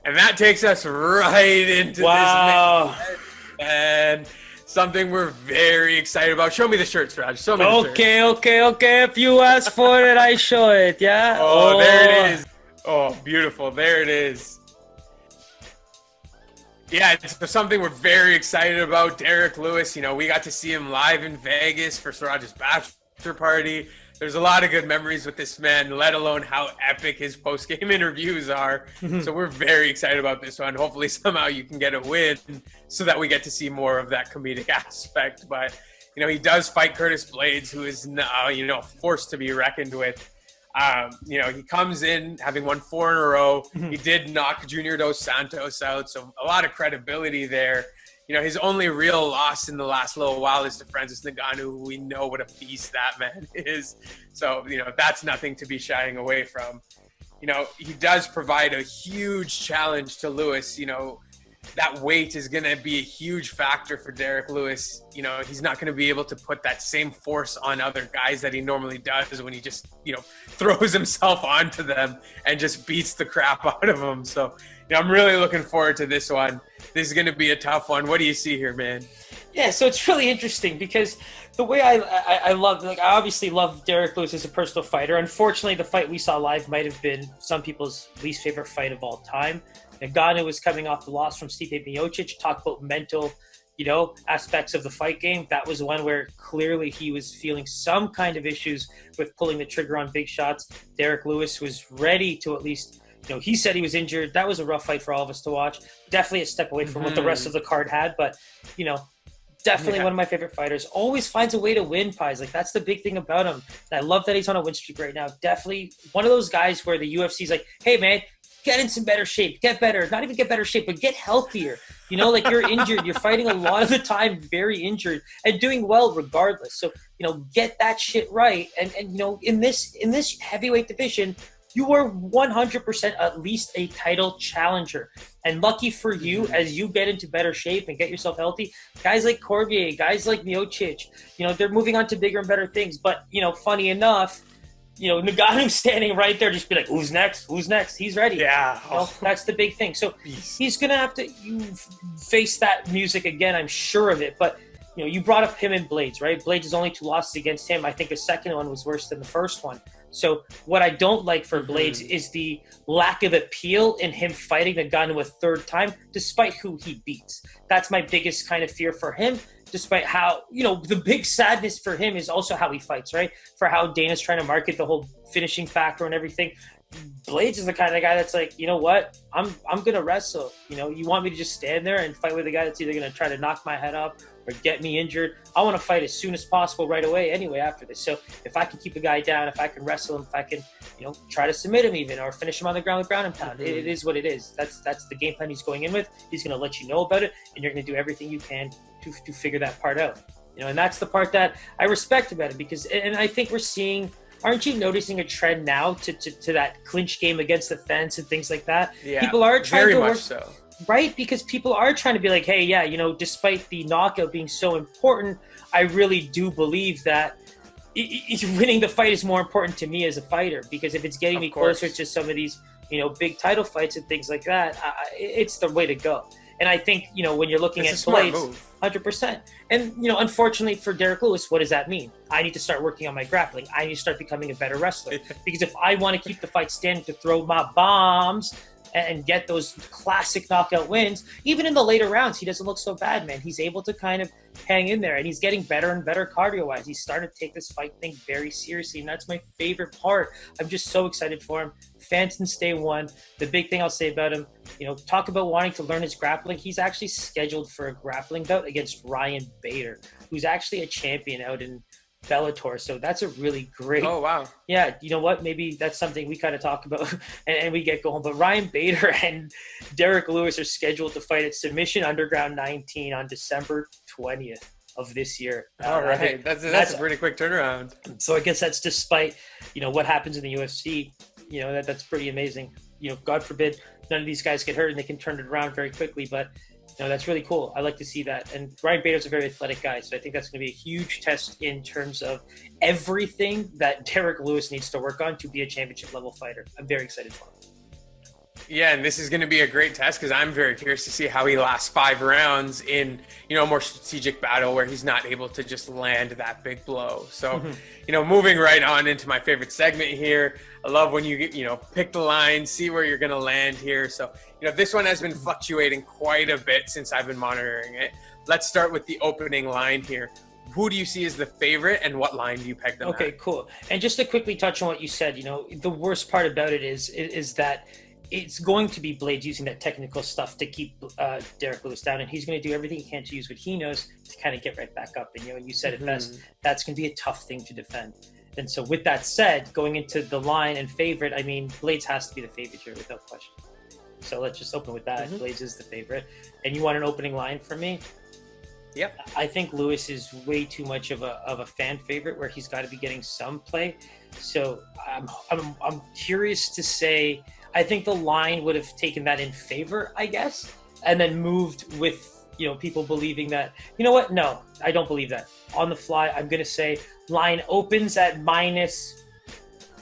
And that takes us right into Wow. this and something we're very excited about. Show me the shirt, Raj. Show me the shirt. Okay. If you ask for it, I show it. Yeah. Oh, there it Oh, is. Oh, beautiful. There it is. Yeah, it's something we're very excited about. Derrick Lewis, we got to see him live in Vegas for Siraj's bachelor party. There's a lot of good memories with this man, let alone how epic his post-game interviews are. So we're very excited about this one. Hopefully somehow you can get a win so that we get to see more of that comedic aspect. But, he does fight Curtis Blaydes, who is, forced to be reckoned with. He comes in having won 4 in a row. He did knock Junior Dos Santos out, so a lot of credibility there. His only real loss in the last little while is to Francis Ngannou, who we know what a beast that man is. So, that's nothing to be shying away from. He does provide a huge challenge to Lewis. That weight is going to be a huge factor for Derrick Lewis. He's not going to be able to put that same force on other guys that he normally does when he just, throws himself onto them and just beats the crap out of them. So, I'm really looking forward to this one. This is going to be a tough one. What do you see here, man? yeah. So it's really interesting because the way I love, I obviously love Derrick Lewis as a personal fighter. Unfortunately, the fight we saw live might have been some people's least favorite fight of all time. Ngannou was coming off the loss from Stipe Miocic. Talk about mental, aspects of the fight game. That was one where clearly he was feeling some kind of issues with pulling the trigger on big shots. Derrick Lewis was ready to at least, he said he was injured. That was a rough fight for all of us to watch. Definitely a step away from what the rest of the card had, but, definitely one of my favorite fighters. Always finds a way to win, Pies. That's the big thing about him. And I love that he's on a win streak right now. Definitely one of those guys where the UFC's like, hey, man, get in some better shape, get better, not even get better shape, but get healthier. You're injured, you're fighting a lot of the time very injured and doing well regardless. So, get that shit right. And in this heavyweight division, you are 100% at least a title challenger. And lucky for you, as you get into better shape and get yourself healthy, guys like Cormier, guys like Miocic, they're moving on to bigger and better things. But, funny enough, Ngannou standing right there, just be like, who's next? Who's next? He's ready. Yeah. That's the big thing. So he's going to have to face that music again, I'm sure of it. But, you brought up him and Blaydes, right? Blaydes' is only 2 losses against him. I think the second one was worse than the first one. So what I don't like for Blaydes is the lack of appeal in him fighting Ngannou a third time, despite who he beats. That's my biggest kind of fear for him. Despite how, the big sadness for him is also how he fights, right? For how Dana's trying to market the whole finishing factor and everything. Blaydes is the kind of guy that's like, you know what? I'm going to wrestle. You want me to just stand there and fight with a guy that's either going to try to knock my head off or get me injured? I want to fight as soon as possible right away anyway after this. So if I can keep a guy down, if I can wrestle him, if I can, try to submit him even or finish him on the ground with ground and pound, it is what it is. That's the game plan he's going in with. He's going to let you know about it, and you're going to do everything you can to figure that part out. And that's the part that I respect about it because, and I think we're seeing, aren't you noticing a trend now to that clinch game against the fence and things like that? Yeah, people are trying very to much work, so. Right? Because people are trying to be like, hey, yeah, despite the knockout being so important, I really do believe that winning the fight is more important to me as a fighter because if it's getting me closer to some of these, big title fights and things like that, it's the way to go. And I think, when you're looking at Blaydes, 100%. And, unfortunately for Derrick Lewis, what does that mean? I need to start working on my grappling. I need to start becoming a better wrestler. Because if I want to keep the fight standing to throw my bombs and get those classic knockout wins, even in the later rounds, he doesn't look so bad, man. He's able to kind of hang in there, and he's getting better and better cardio-wise. He's starting to take this fight thing very seriously, and that's my favorite part. I'm just so excited for him. Fans since day one. The big thing I'll say about him, talk about wanting to learn his grappling. He's actually scheduled for a grappling bout against Ryan Bader, who's actually a champion out in Bellator. So that's a really great. Oh, wow. Yeah, you know what? Maybe that's something we kind of talk about and we get going. But Ryan Bader and Derrick Lewis are scheduled to fight at Submission Underground 19 on December 20th of this year. All right. That's a pretty quick turnaround. So I guess that's despite, what happens in the UFC. That's pretty amazing. God forbid none of these guys get hurt and they can turn it around very quickly. But that's really cool. I like to see that. And Ryan Bader's a very athletic guy, so I think that's going to be a huge test in terms of everything that Derrick Lewis needs to work on to be a championship level fighter. I'm very excited for him. Yeah, and this is going to be a great test because I'm very curious to see how he lasts 5 rounds in, a more strategic battle where he's not able to just land that big blow. So, moving right on into my favorite segment here. I love when you get, pick the line, see where you're going to land here. So, this one has been fluctuating quite a bit since I've been monitoring it. Let's start with the opening line here. Who do you see as the favorite, and what line do you peg them Okay, at? cool. And just to quickly touch on what you said, the worst part about it is that it's going to be Blaydes using that technical stuff to keep Derrick Lewis down, and he's going to do everything he can to use what he knows to kind of get right back up. And you said it best. That's going to be a tough thing to defend. And so, with that said, going into the line and favorite, I mean, Blaydes has to be the favorite here without question. So let's just open with that. Blaydes is the favorite. And you want an opening line from me? Yep. I think Lewis is way too much of a fan favorite where he's got to be getting some play. So I'm curious to say. I think the line would have taken that in favor, I guess, and then moved with, people believing that, you know what? No, I don't believe that. On the fly, I'm going to say line opens at minus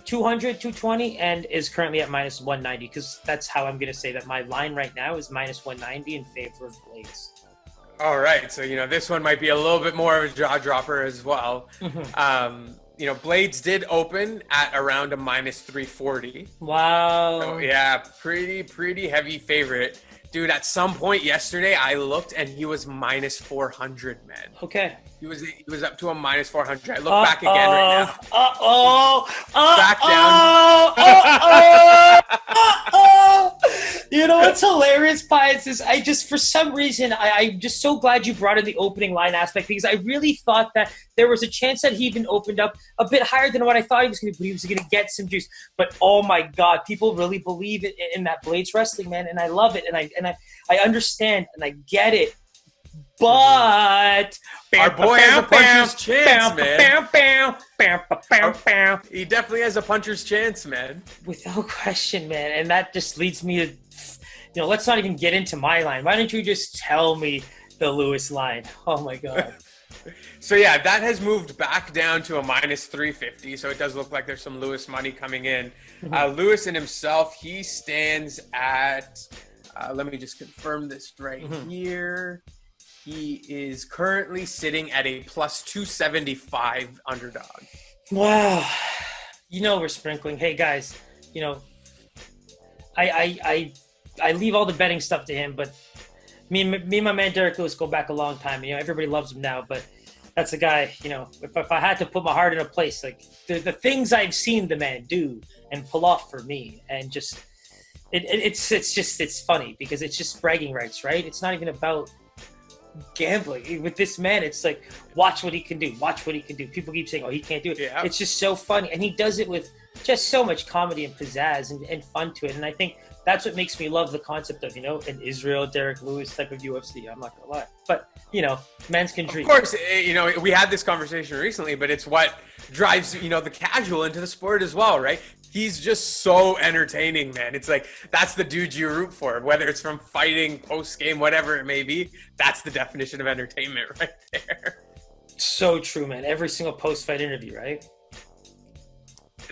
200, 220 and is currently at minus 190 because that's how I'm going to say that my line right now is minus 190 in favor of Blaydes. All right. So, this one might be a little bit more of a jaw dropper as well. Blaydes did open at around a minus 340. Wow. So, yeah, pretty heavy favorite. Dude, at some point yesterday, I looked and he was minus 400, man. Okay. He was up to a minus 400. I look back again right now. Back down. You know what's hilarious, Pius, is for some reason, I'm just so glad you brought in the opening line aspect because I really thought that there was a chance that he even opened up a bit higher than what I thought he was going to, but he was going to get some juice. But oh my God, people really believe in that Blaydes wrestling, man, and I love it, and I understand and I get it. But our boy has a puncher's chance, man. He definitely has a puncher's chance, man. Without question, man. And that just leads me to, let's not even get into my line. Why don't you just tell me the Lewis line? Oh my God. So yeah, that has moved back down to a minus 350. So it does look like there's some Lewis money coming in. Lewis in himself, he stands at, let me just confirm this right here. He is currently sitting at a plus 275 underdog. Wow. We're sprinkling. Hey guys, I leave all the betting stuff to him, but me and my man Derrick Lewis go back a long time. Everybody loves him now, but that's a guy, if I had to put my heart in a place, like the things I've seen the man do and pull off for me, and just it's funny because it's just bragging rights, right? It's not even about gambling with this man. It's like, watch what he can do. People keep saying, oh, he can't do it. Yeah. It's just so funny, and he does it with just so much comedy and pizzazz and fun to it. And I think that's what makes me love the concept of an Israel Derrick Lewis type of UFC. I'm not gonna lie, but men's can dream. Of course, we had this conversation recently, but it's what drives the casual into the sport as well, right? He's just so entertaining, man. It's like, that's the dude you root for, whether it's from fighting, post-game, whatever it may be. That's the definition of entertainment right there. So true, man. Every single post-fight interview, right?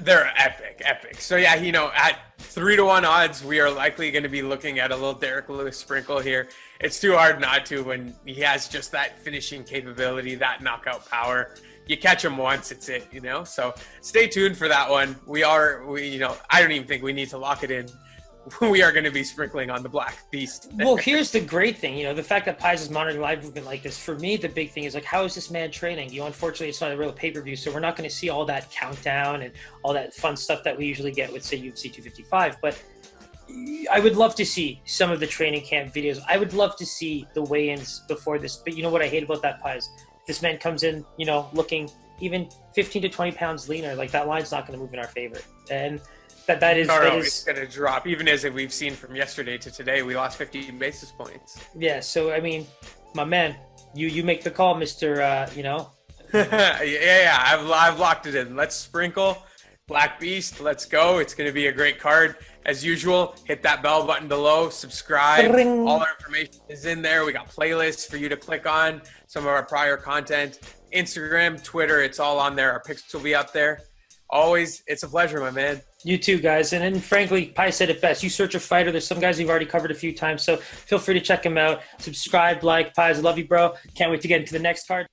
They're epic. So yeah, at 3-1 odds, we are likely going to be looking at a little Derrick Lewis sprinkle here. It's too hard not to when he has just that finishing capability, that knockout power. You catch him once, it's it, So stay tuned for that one. I don't even think we need to lock it in. We are going to be sprinkling on the Black Beast. Well, here's the great thing, the fact that Pies is monitoring live movement like this. For me, the big thing is, like, how is this man training? Unfortunately, it's not a real pay-per-view, so we're not going to see all that countdown and all that fun stuff that we usually get with, say, UFC 255. But I would love to see some of the training camp videos. I would love to see the weigh-ins before this. But you know what I hate about that, Pies? This man comes in, looking even 15 to 20 pounds leaner. Like, that line's not going to move in our favor. And that is it's going to drop. Even as we've seen from yesterday to today, we lost 15 basis points. Yeah, so, I mean, my man, you make the call, Mr. Yeah, I've locked it in. Let's sprinkle. Black Beast, let's go. It's going to be a great card. As usual, hit that bell button below, subscribe. Ring. All our information is in there. We got playlists for you to click on, some of our prior content. Instagram, Twitter, it's all on there. Our picks will be up there. Always, it's a pleasure, my man. You too, guys. And then, frankly, Pi said it best. You search a fighter. There's some guys you've already covered a few times, so feel free to check them out. Subscribe, like, Pies. I love you, bro. Can't wait to get into the next card.